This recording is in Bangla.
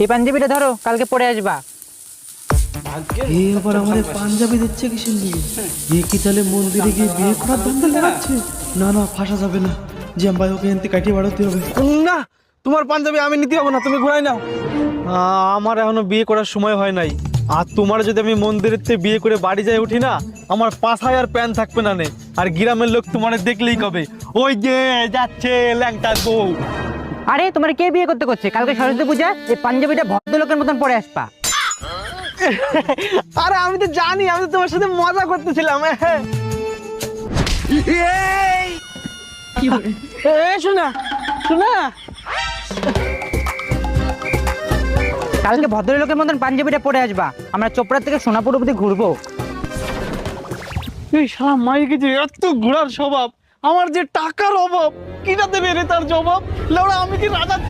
এই পাঞ্জাবিটা ধরো, কালকে পরে আসবা। এবার আমার পাঞ্জাবি দিচ্ছে কিসের দিকে? এ কি তাহলে মন্দিরে গিয়ে বিয়ে করার ধান্দা লাগাচ্ছে? না না, ফাঁসা যাবে না। জ্যাম ভাই, ওকে এনতে কাটিয়ে বাড়াতে হবে। না, তোমার পাঞ্জাবি আমি নিতে হবে না, তুমি ঘুরাই নাও। আমার এখনো বিয়ে করার সময় হয় নাই। আর তোমার যদি আমি মন্দিরের থেকে বিয়ে করে বাড়ি যাই উঠি না, আমার পাছায় আর প্যান থাকবে না নে। আর গ্রামের লোক তোমার দেখলেই কবে, ওই যে যাচ্ছে ল্যাংটার বউ। আরে তোমার কে বিয়ে করতে করছে? কালকে সরস্বতী পূজা, এই পাঞ্জাবিটা ভদ্রলোকের মতন পরে আসবা। আরে আমি তো জানি, আমি তো তোমার সাথে মজা করতেছিলাম। শোনা শোনা, কালকে ভদ্রলোকের মতন পাঞ্জাবিটা পরে আসবা, আমরা চোপড়া থেকে সোনাপুর অবধি ঘুরবো। এই শালা মাইকে যে এত ঘোরার স্বভাব, আমার যে টাকার অভাব, কিনা দেবে রে তার জবাব? লেওড়া আমি কি রাজা